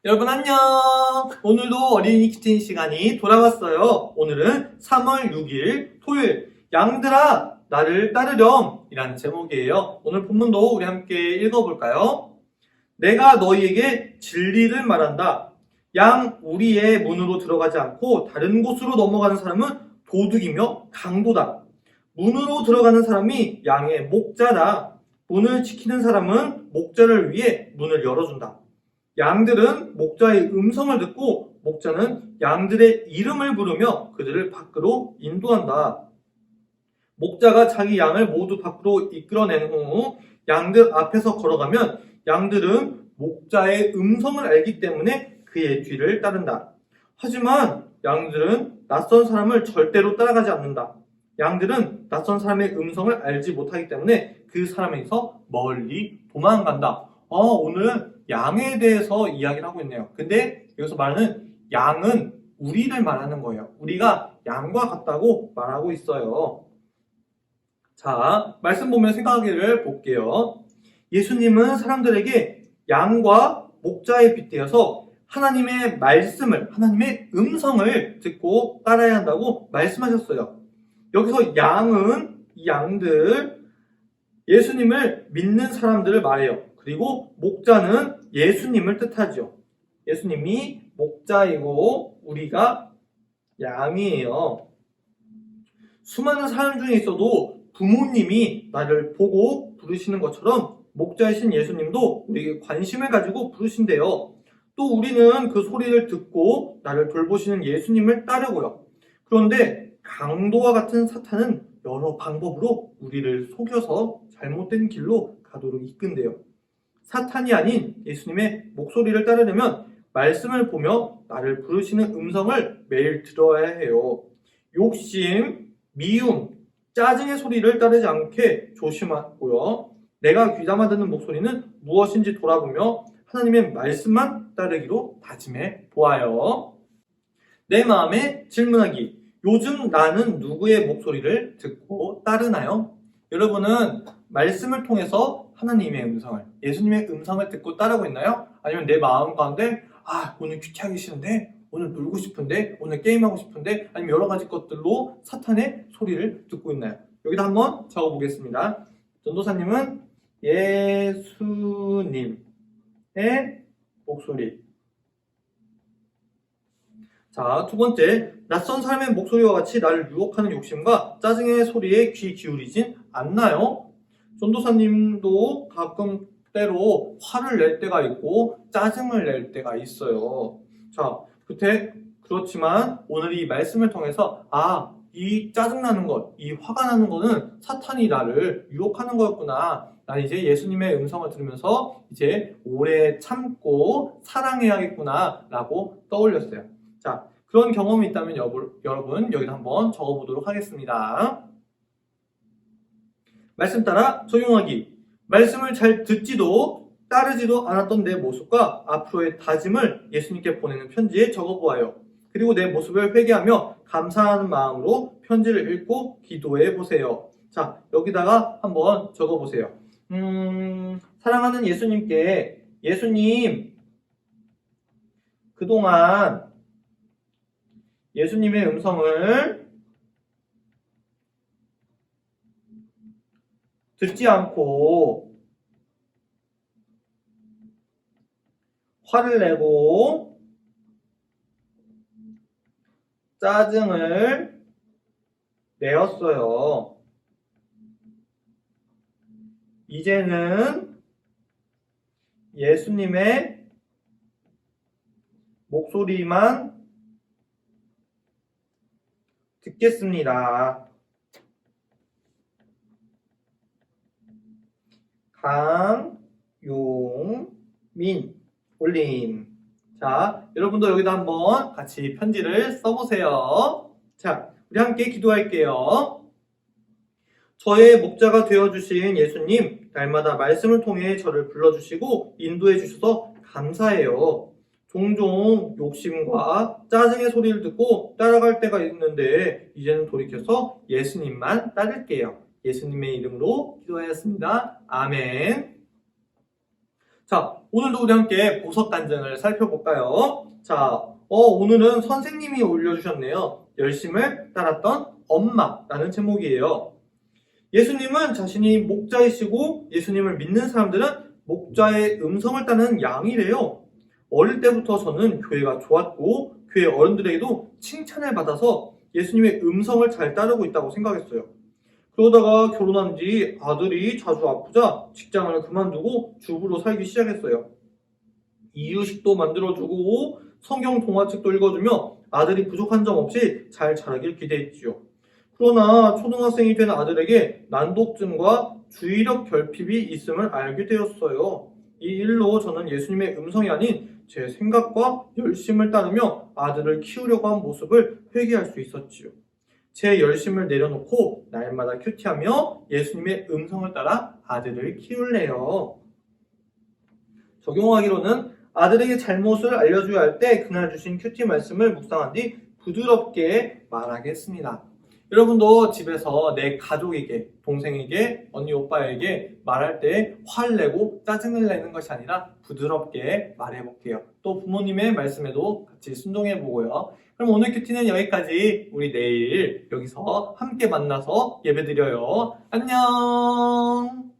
여러분 안녕! 오늘도 어린이 키친 시간이 돌아왔어요. 오늘은 3월 6일 토요일 양들아 나를 따르렴 이라는 제목이에요. 오늘 본문도 우리 함께 읽어볼까요? 내가 너희에게 진리를 말한다. 양 우리의 문으로 들어가지 않고 다른 곳으로 넘어가는 사람은 도둑이며 강도다. 문으로 들어가는 사람이 양의 목자다. 문을 지키는 사람은 목자를 위해 문을 열어준다. 양들은 목자의 음성을 듣고 목자는 양들의 이름을 부르며 그들을 밖으로 인도한다. 목자가 자기 양을 모두 밖으로 이끌어낸 후 양들 앞에서 걸어가면 양들은 목자의 음성을 알기 때문에 그의 뒤를 따른다. 하지만 양들은 낯선 사람을 절대로 따라가지 않는다. 양들은 낯선 사람의 음성을 알지 못하기 때문에 그 사람에서 멀리 도망간다. 오늘 양에 대해서 이야기를 하고 있네요. 근데 여기서 말하는 양은 우리를 말하는 거예요. 우리가 양과 같다고 말하고 있어요. 자, 말씀 보면 생각하기를 볼게요. 예수님은 사람들에게 양과 목자에 빗대어서 하나님의 말씀을, 하나님의 음성을 듣고 따라야 한다고 말씀하셨어요. 여기서 양은, 이 양들, 예수님을 믿는 사람들을 말해요. 그리고 목자는 예수님을 뜻하죠. 예수님이 목자이고 우리가 양이에요. 수많은 사람 중에 있어도 부모님이 나를 보고 부르시는 것처럼 목자이신 예수님도 우리에게 관심을 가지고 부르신대요. 또 우리는 그 소리를 듣고 나를 돌보시는 예수님을 따르고요. 그런데 강도와 같은 사탄은 여러 방법으로 우리를 속여서 잘못된 길로 가도록 이끈대요. 사탄이 아닌 예수님의 목소리를 따르려면 말씀을 보며 나를 부르시는 음성을 매일 들어야 해요. 욕심, 미움, 짜증의 소리를 따르지 않게 조심하고요. 내가 귀담아 듣는 목소리는 무엇인지 돌아보며 하나님의 말씀만 따르기로 다짐해 보아요. 내 마음에 질문하기. 요즘 나는 누구의 목소리를 듣고 따르나요? 여러분은 말씀을 통해서 하나님의 음성을, 예수님의 음성을 듣고 따르고 있나요? 아니면 내 마음 가운데 오늘 큐티하기 싫은데, 오늘 놀고 싶은데, 오늘 게임하고 싶은데, 아니면 여러 가지 것들로 사탄의 소리를 듣고 있나요? 여기다 한번 적어보겠습니다. 전도사님은 예수님의 목소리. 자, 두 번째, 낯선 사람의 목소리와 같이 나를 유혹하는 욕심과 짜증의 소리에 귀 기울이진 않나요? 전도사님도 가끔 때로 화를 낼 때가 있고 짜증을 낼 때가 있어요. 자, 그렇지만 오늘 이 말씀을 통해서 이 짜증나는 것, 이 화가 나는 거는 사탄이 나를 유혹하는 거였구나. 난 이제 예수님의 음성을 들으면서 이제 오래 참고 사랑해야겠구나 라고 떠올렸어요. 자, 그런 경험이 있다면 여러분 여기다 한번 적어보도록 하겠습니다. 말씀 따라 적용하기. 말씀을 잘 듣지도 따르지도 않았던 내 모습과 앞으로의 다짐을 예수님께 보내는 편지에 적어보아요. 그리고 내 모습을 회개하며 감사하는 마음으로 편지를 읽고 기도해 보세요. 자, 여기다가 한번 적어보세요. 사랑하는 예수님께, 예수님, 그동안 예수님의 음성을 듣지 않고 화를 내고 짜증을 내었어요. 이제는 예수님의 목소리만 듣겠습니다. 강용민 올림. 자, 여러분도 여기다 한번 같이 편지를 써보세요. 자, 우리 함께 기도할게요. 저의 목자가 되어주신 예수님, 날마다 말씀을 통해 저를 불러주시고 인도해 주셔서 감사해요. 종종 욕심과 짜증의 소리를 듣고 따라갈 때가 있는데 이제는 돌이켜서 예수님만 따를게요. 예수님의 이름으로 기도하였습니다. 아멘. 자, 오늘도 우리 함께 보석 간증을 살펴볼까요? 자, 오늘은 선생님이 올려주셨네요. 열심을 따랐던 엄마라는 제목이에요. 예수님은 자신이 목자이시고 예수님을 믿는 사람들은 목자의 음성을 따는 양이래요. 어릴 때부터 저는 교회가 좋았고 교회 어른들에게도 칭찬을 받아서 예수님의 음성을 잘 따르고 있다고 생각했어요. 그러다가 결혼한 뒤 아들이 자주 아프자 직장을 그만두고 주부로 살기 시작했어요. 이유식도 만들어주고 성경 동화책도 읽어주며 아들이 부족한 점 없이 잘 자라길 기대했지요. 그러나 초등학생이 된 아들에게 난독증과 주의력 결핍이 있음을 알게 되었어요. 이 일로 저는 예수님의 음성이 아닌 제 생각과 열심을 따르며 아들을 키우려고 한 모습을 회개할 수 있었지요. 제 열심을 내려놓고 날마다 큐티하며 예수님의 음성을 따라 아들을 키울래요. 적용하기로는 아들에게 잘못을 알려줘야 할 때 그날 주신 큐티 말씀을 묵상한 뒤 부드럽게 말하겠습니다. 여러분도 집에서 내 가족에게, 동생에게, 언니, 오빠에게 말할 때 화를 내고 짜증을 내는 것이 아니라 부드럽게 말해볼게요. 또 부모님의 말씀에도 같이 순종해보고요. 그럼 오늘 큐티는 여기까지. 우리 내일 여기서 함께 만나서 예배드려요. 안녕!